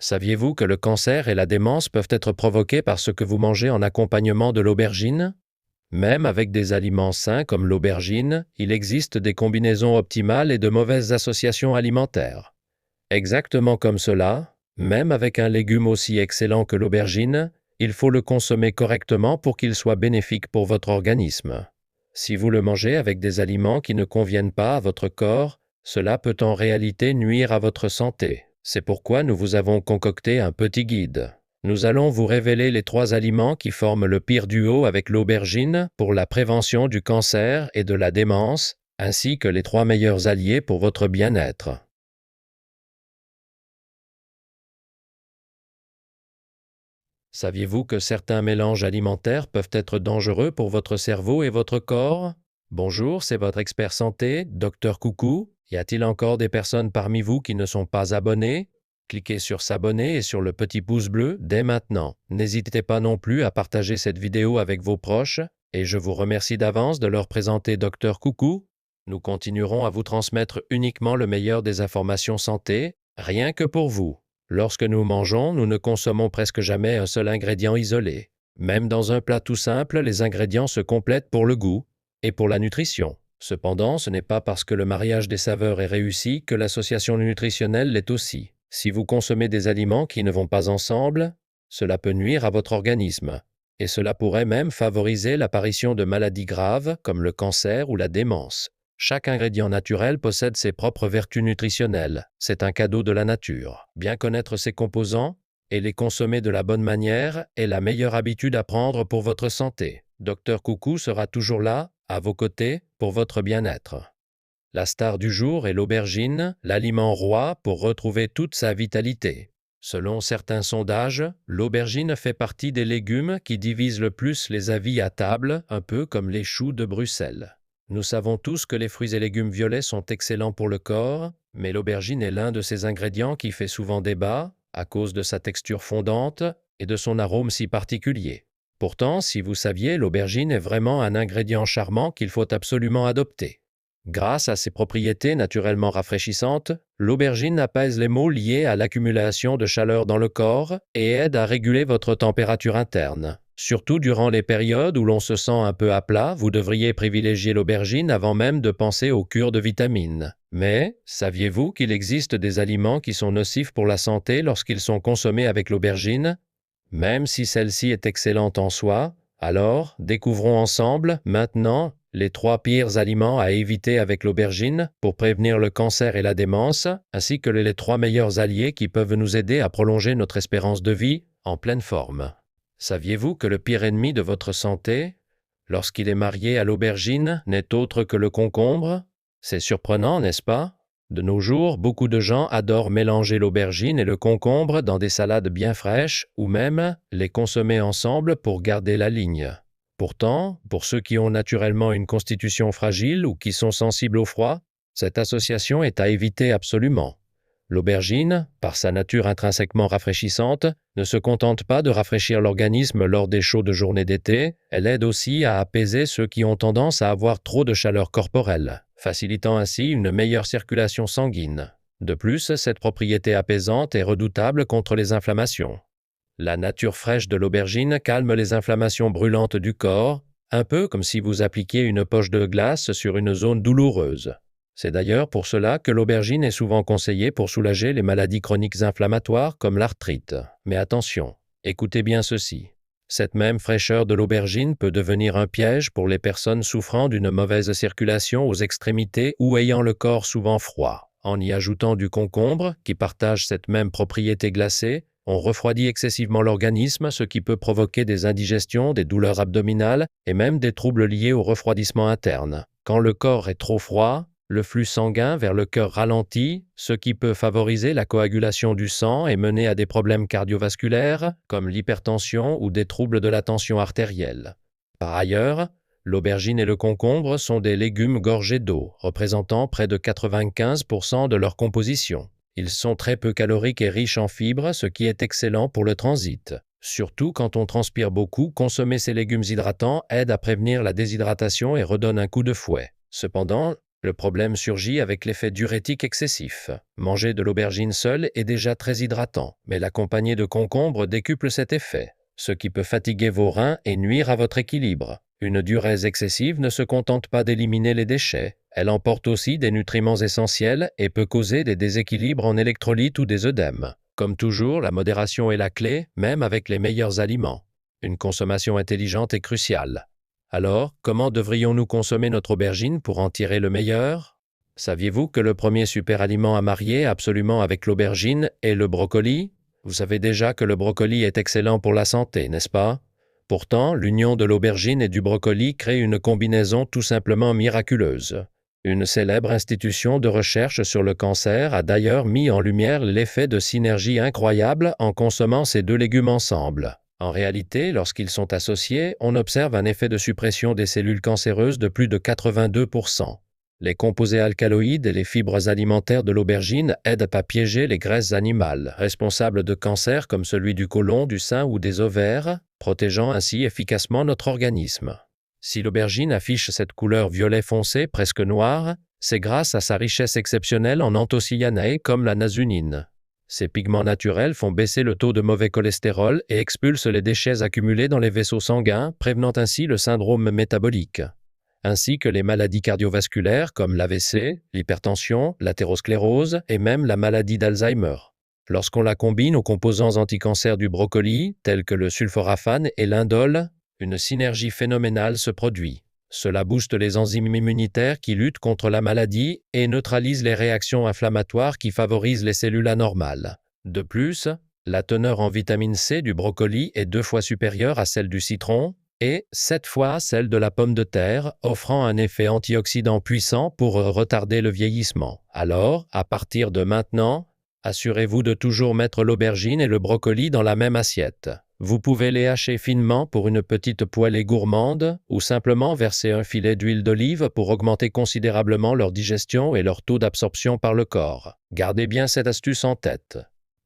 Saviez-vous que le cancer et la démence peuvent être provoqués par ce que vous mangez en accompagnement de l'aubergine? Même avec des aliments sains comme l'aubergine, il existe des combinaisons optimales et de mauvaises associations alimentaires. Exactement comme cela, même avec un légume aussi excellent que l'aubergine, il faut le consommer correctement pour qu'il soit bénéfique pour votre organisme. Si vous le mangez avec des aliments qui ne conviennent pas à votre corps, cela peut en réalité nuire à votre santé. C'est pourquoi nous vous avons concocté un petit guide. Nous allons vous révéler les 3 aliments qui forment le pire duo avec l'aubergine pour la prévention du cancer et de la démence, ainsi que les 3 meilleurs alliés pour votre bien-être. Saviez-vous que certains mélanges alimentaires peuvent être dangereux pour votre cerveau et votre corps? Bonjour, c'est votre expert santé, Dr Coucou. Y a-t-il encore des personnes parmi vous qui ne sont pas abonnées? Cliquez sur s'abonner et sur le petit pouce bleu dès maintenant. N'hésitez pas non plus à partager cette vidéo avec vos proches et je vous remercie d'avance de leur présenter Dr Coucou. Nous continuerons à vous transmettre uniquement le meilleur des informations santé, rien que pour vous. Lorsque nous mangeons, nous ne consommons presque jamais un seul ingrédient isolé. Même dans un plat tout simple, les ingrédients se complètent pour le goût et pour la nutrition. Cependant, ce n'est pas parce que le mariage des saveurs est réussi que l'association nutritionnelle l'est aussi. Si vous consommez des aliments qui ne vont pas ensemble, cela peut nuire à votre organisme. Et cela pourrait même favoriser l'apparition de maladies graves comme le cancer ou la démence. Chaque ingrédient naturel possède ses propres vertus nutritionnelles. C'est un cadeau de la nature. Bien connaître ses composants et les consommer de la bonne manière est la meilleure habitude à prendre pour votre santé. Dr Coucou sera toujours là, à vos côtés, pour votre bien-être. La star du jour est l'aubergine, l'aliment roi pour retrouver toute sa vitalité. Selon certains sondages, l'aubergine fait partie des légumes qui divisent le plus les avis à table, un peu comme les choux de Bruxelles. Nous savons tous que les fruits et légumes violets sont excellents pour le corps, mais l'aubergine est l'un de ces ingrédients qui fait souvent débat à cause de sa texture fondante et de son arôme si particulier. Pourtant, si vous saviez, l'aubergine est vraiment un ingrédient charmant qu'il faut absolument adopter. Grâce à ses propriétés naturellement rafraîchissantes, l'aubergine apaise les maux liés à l'accumulation de chaleur dans le corps et aide à réguler votre température interne. Surtout durant les périodes où l'on se sent un peu à plat, vous devriez privilégier l'aubergine avant même de penser aux cures de vitamines. Mais, saviez-vous qu'il existe des aliments qui sont nocifs pour la santé lorsqu'ils sont consommés avec l'aubergine? Même si celle-ci est excellente en soi, alors découvrons ensemble, maintenant, les 3 pires aliments à éviter avec l'aubergine pour prévenir le cancer et la démence, ainsi que les 3 meilleurs alliés qui peuvent nous aider à prolonger notre espérance de vie en pleine forme. Saviez-vous que le pire ennemi de votre santé, lorsqu'il est marié à l'aubergine, n'est autre que le concombre? C'est surprenant, n'est-ce pas? De nos jours, beaucoup de gens adorent mélanger l'aubergine et le concombre dans des salades bien fraîches ou même les consommer ensemble pour garder la ligne. Pourtant, pour ceux qui ont naturellement une constitution fragile ou qui sont sensibles au froid, cette association est à éviter absolument. L'aubergine, par sa nature intrinsèquement rafraîchissante, ne se contente pas de rafraîchir l'organisme lors des chaudes journées d'été, elle aide aussi à apaiser ceux qui ont tendance à avoir trop de chaleur corporelle, facilitant ainsi une meilleure circulation sanguine. De plus, cette propriété apaisante est redoutable contre les inflammations. La nature fraîche de l'aubergine calme les inflammations brûlantes du corps, un peu comme si vous appliquiez une poche de glace sur une zone douloureuse. C'est d'ailleurs pour cela que l'aubergine est souvent conseillée pour soulager les maladies chroniques inflammatoires comme l'arthrite. Mais attention, écoutez bien ceci. Cette même fraîcheur de l'aubergine peut devenir un piège pour les personnes souffrant d'une mauvaise circulation aux extrémités ou ayant le corps souvent froid. En y ajoutant du concombre, qui partage cette même propriété glacée, on refroidit excessivement l'organisme, ce qui peut provoquer des indigestions, des douleurs abdominales et même des troubles liés au refroidissement interne. Quand le corps est trop froid, le flux sanguin vers le cœur ralentit, ce qui peut favoriser la coagulation du sang et mener à des problèmes cardiovasculaires comme l'hypertension ou des troubles de la tension artérielle. Par ailleurs, l'aubergine et le concombre sont des légumes gorgés d'eau, représentant près de 95% de leur composition. Ils sont très peu caloriques et riches en fibres, ce qui est excellent pour le transit. Surtout quand on transpire beaucoup, consommer ces légumes hydratants aide à prévenir la déshydratation et redonne un coup de fouet. Cependant, Le problème surgit avec l'effet diurétique excessif. Manger de l'aubergine seule est déjà très hydratant, mais l'accompagner de concombre décuple cet effet, ce qui peut fatiguer vos reins et nuire à votre équilibre. Une diurèse excessive ne se contente pas d'éliminer les déchets, elle emporte aussi des nutriments essentiels et peut causer des déséquilibres en électrolytes ou des œdèmes. Comme toujours, la modération est la clé, même avec les meilleurs aliments. Une consommation intelligente est cruciale. Alors, comment devrions-nous consommer notre aubergine pour en tirer le meilleur? Saviez-vous que le premier super-aliment à marier absolument avec l'aubergine est le brocoli? Vous savez déjà que le brocoli est excellent pour la santé, n'est-ce pas? Pourtant, l'union de l'aubergine et du brocoli crée une combinaison tout simplement miraculeuse. Une célèbre institution de recherche sur le cancer a d'ailleurs mis en lumière l'effet de synergie incroyable en consommant ces deux légumes ensemble. En réalité, lorsqu'ils sont associés, on observe un effet de suppression des cellules cancéreuses de plus de 82%. Les composés alcaloïdes et les fibres alimentaires de l'aubergine aident à piéger les graisses animales, responsables de cancers comme celui du côlon, du sein ou des ovaires, protégeant ainsi efficacement notre organisme. Si l'aubergine affiche cette couleur violet foncé, presque noire, c'est grâce à sa richesse exceptionnelle en anthocyanins comme la nasunine. Ces pigments naturels font baisser le taux de mauvais cholestérol et expulsent les déchets accumulés dans les vaisseaux sanguins, prévenant ainsi le syndrome métabolique, ainsi que les maladies cardiovasculaires comme l'AVC, l'hypertension, l'athérosclérose et même la maladie d'Alzheimer. Lorsqu'on la combine aux composants anticancers du brocoli, tels que le sulforaphane et l'indole, une synergie phénoménale se produit. Cela booste les enzymes immunitaires qui luttent contre la maladie et neutralise les réactions inflammatoires qui favorisent les cellules anormales. De plus, la teneur en vitamine C du brocoli est 2 fois supérieure à celle du citron et 7 fois celle de la pomme de terre, offrant un effet antioxydant puissant pour retarder le vieillissement. Alors, à partir de maintenant, assurez-vous de toujours mettre l'aubergine et le brocoli dans la même assiette. Vous pouvez les hacher finement pour une petite poêlée gourmande ou simplement verser un filet d'huile d'olive pour augmenter considérablement leur digestion et leur taux d'absorption par le corps. Gardez bien cette astuce en tête.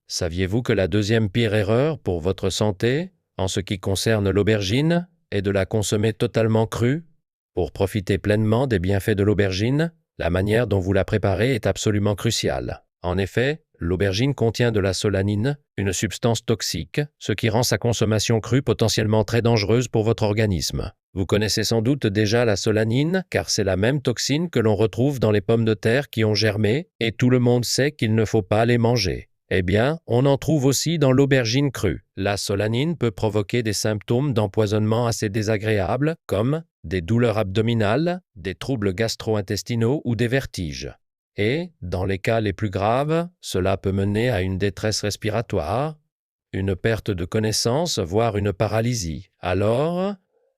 Saviez-vous que la deuxième pire erreur pour votre santé, en ce qui concerne l'aubergine, est de la consommer totalement crue? Pour profiter pleinement des bienfaits de l'aubergine, la manière dont vous la préparez est absolument cruciale. En effet, l'aubergine contient de la solanine, une substance toxique, ce qui rend sa consommation crue potentiellement très dangereuse pour votre organisme. Vous connaissez sans doute déjà la solanine, car c'est la même toxine que l'on retrouve dans les pommes de terre qui ont germé, et tout le monde sait qu'il ne faut pas les manger. Eh bien, on en trouve aussi dans l'aubergine crue. La solanine peut provoquer des symptômes d'empoisonnement assez désagréables, comme des douleurs abdominales, des troubles gastro-intestinaux ou des vertiges. Et, dans les cas les plus graves, cela peut mener à une détresse respiratoire, une perte de connaissance, voire une paralysie. Alors,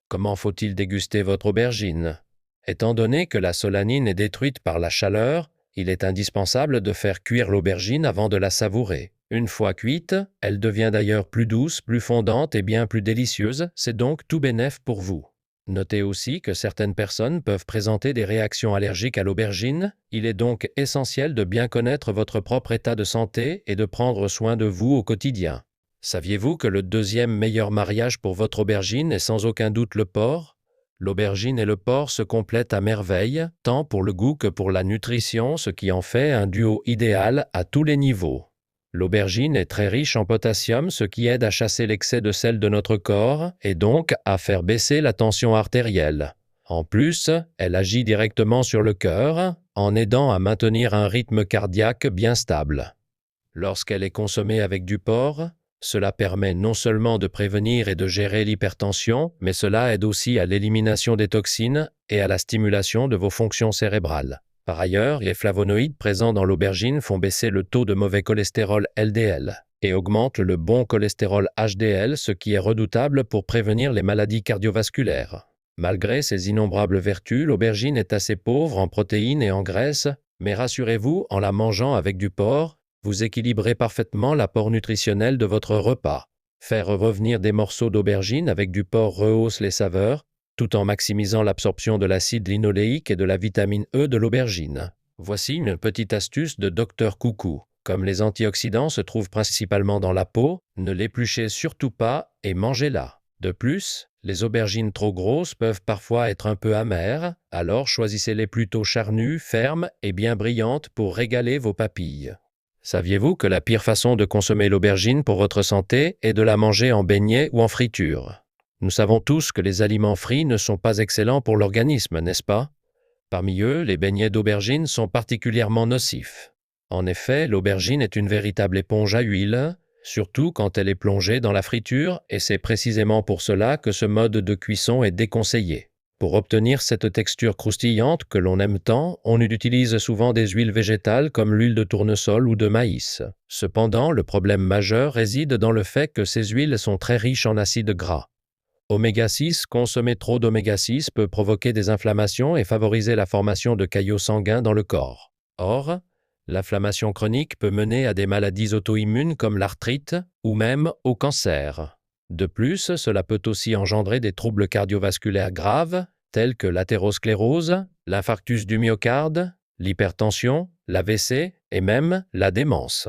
comment faut-il déguster votre aubergine? Étant donné que la solanine est détruite par la chaleur, il est indispensable de faire cuire l'aubergine avant de la savourer. Une fois cuite, elle devient d'ailleurs plus douce, plus fondante et bien plus délicieuse, c'est donc tout bénef pour vous. Notez aussi que certaines personnes peuvent présenter des réactions allergiques à l'aubergine. Il est donc essentiel de bien connaître votre propre état de santé et de prendre soin de vous au quotidien. Saviez-vous que le deuxième meilleur mariage pour votre aubergine est sans aucun doute le porc? L'aubergine et le porc se complètent à merveille, tant pour le goût que pour la nutrition, ce qui en fait un duo idéal à tous les niveaux. L'aubergine est très riche en potassium, ce qui aide à chasser l'excès de sel de notre corps et donc à faire baisser la tension artérielle. En plus, elle agit directement sur le cœur, en aidant à maintenir un rythme cardiaque bien stable. Lorsqu'elle est consommée avec du porc, cela permet non seulement de prévenir et de gérer l'hypertension, mais cela aide aussi à l'élimination des toxines et à la stimulation de vos fonctions cérébrales. Par ailleurs, les flavonoïdes présents dans l'aubergine font baisser le taux de mauvais cholestérol LDL et augmentent le bon cholestérol HDL, ce qui est redoutable pour prévenir les maladies cardiovasculaires. Malgré ses innombrables vertus, l'aubergine est assez pauvre en protéines et en graisses, mais rassurez-vous, en la mangeant avec du porc, vous équilibrez parfaitement l'apport nutritionnel de votre repas. Faire revenir des morceaux d'aubergine avec du porc rehausse les saveurs, tout en maximisant l'absorption de l'acide linoléique et de la vitamine E de l'aubergine. Voici une petite astuce de Dr Coucou. Comme les antioxydants se trouvent principalement dans la peau, ne l'épluchez surtout pas et mangez-la. De plus, les aubergines trop grosses peuvent parfois être un peu amères, alors choisissez-les plutôt charnues, fermes et bien brillantes pour régaler vos papilles. Saviez-vous que la pire façon de consommer l'aubergine pour votre santé est de la manger en beignet ou en friture? Nous savons tous que les aliments frits ne sont pas excellents pour l'organisme, n'est-ce pas? Parmi eux, les beignets d'aubergine sont particulièrement nocifs. En effet, l'aubergine est une véritable éponge à huile, surtout quand elle est plongée dans la friture, et c'est précisément pour cela que ce mode de cuisson est déconseillé. Pour obtenir cette texture croustillante que l'on aime tant, on utilise souvent des huiles végétales comme l'huile de tournesol ou de maïs. Cependant, le problème majeur réside dans le fait que ces huiles sont très riches en acides gras. Oméga 6, consommer trop d'oméga 6 peut provoquer des inflammations et favoriser la formation de caillots sanguins dans le corps. Or, l'inflammation chronique peut mener à des maladies auto-immunes comme l'arthrite ou même au cancer. De plus, cela peut aussi engendrer des troubles cardiovasculaires graves tels que l'athérosclérose, l'infarctus du myocarde, l'hypertension, l'AVC et même la démence.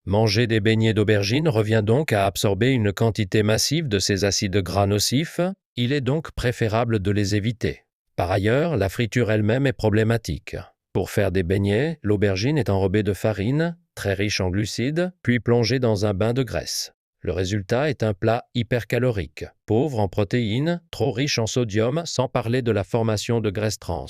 Manger des beignets d'aubergine revient donc à absorber une quantité massive de ces acides gras nocifs, il est donc préférable de les éviter. Par ailleurs, la friture elle-même est problématique. Pour faire des beignets, l'aubergine est enrobée de farine, très riche en glucides, puis plongée dans un bain de graisse. Le résultat est un plat hypercalorique, pauvre en protéines, trop riche en sodium, sans parler de la formation de graisses trans.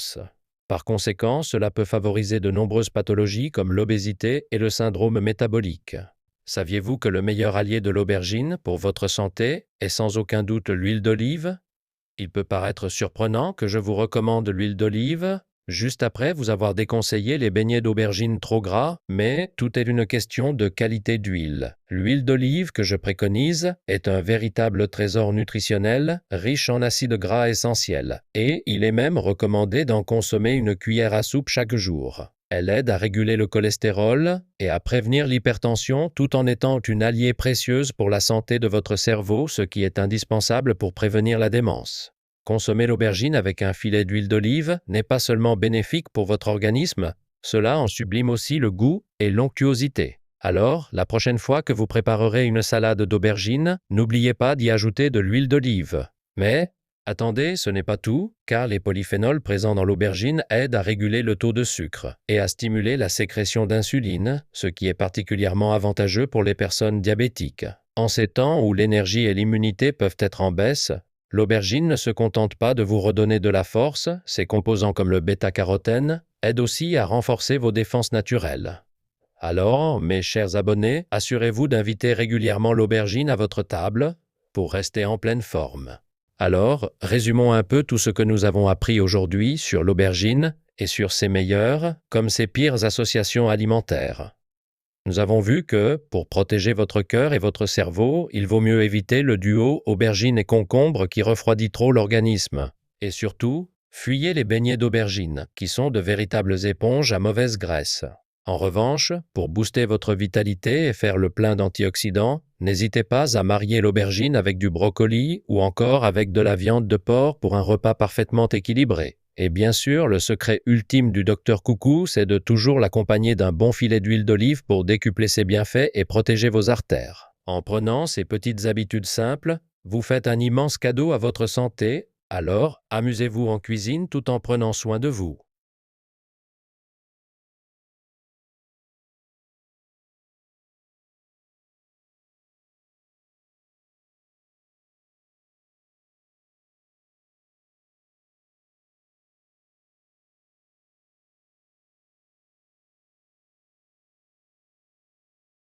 Par conséquent, cela peut favoriser de nombreuses pathologies comme l'obésité et le syndrome métabolique. Saviez-vous que le meilleur allié de l'aubergine pour votre santé est sans aucun doute l'huile d'olive? Il peut paraître surprenant que je vous recommande l'huile d'olive juste après vous avoir déconseillé les beignets d'aubergine trop gras, mais tout est une question de qualité d'huile. L'huile d'olive que je préconise est un véritable trésor nutritionnel, riche en acides gras essentiels, et il est même recommandé d'en consommer une cuillère à soupe chaque jour. Elle aide à réguler le cholestérol et à prévenir l'hypertension tout en étant une alliée précieuse pour la santé de votre cerveau, ce qui est indispensable pour prévenir la démence. Consommer l'aubergine avec un filet d'huile d'olive n'est pas seulement bénéfique pour votre organisme, cela en sublime aussi le goût et l'onctuosité. Alors, la prochaine fois que vous préparerez une salade d'aubergine, n'oubliez pas d'y ajouter de l'huile d'olive. Mais, attendez, ce n'est pas tout, car les polyphénols présents dans l'aubergine aident à réguler le taux de sucre et à stimuler la sécrétion d'insuline, ce qui est particulièrement avantageux pour les personnes diabétiques. En ces temps où l'énergie et l'immunité peuvent être en baisse, l'aubergine ne se contente pas de vous redonner de la force, ses composants comme le bêta-carotène aident aussi à renforcer vos défenses naturelles. Alors, mes chers abonnés, assurez-vous d'inviter régulièrement l'aubergine à votre table pour rester en pleine forme. Alors, résumons un peu tout ce que nous avons appris aujourd'hui sur l'aubergine et sur ses meilleures comme ses pires associations alimentaires. Nous avons vu que, pour protéger votre cœur et votre cerveau, il vaut mieux éviter le duo aubergine et concombre qui refroidit trop l'organisme. Et surtout, fuyez les beignets d'aubergine, qui sont de véritables éponges à mauvaise graisse. En revanche, pour booster votre vitalité et faire le plein d'antioxydants, n'hésitez pas à marier l'aubergine avec du brocoli ou encore avec de la viande de porc pour un repas parfaitement équilibré. Et bien sûr, le secret ultime du Dr Coucou, c'est de toujours l'accompagner d'un bon filet d'huile d'olive pour décupler ses bienfaits et protéger vos artères. En prenant ces petites habitudes simples, vous faites un immense cadeau à votre santé, alors amusez-vous en cuisine tout en prenant soin de vous.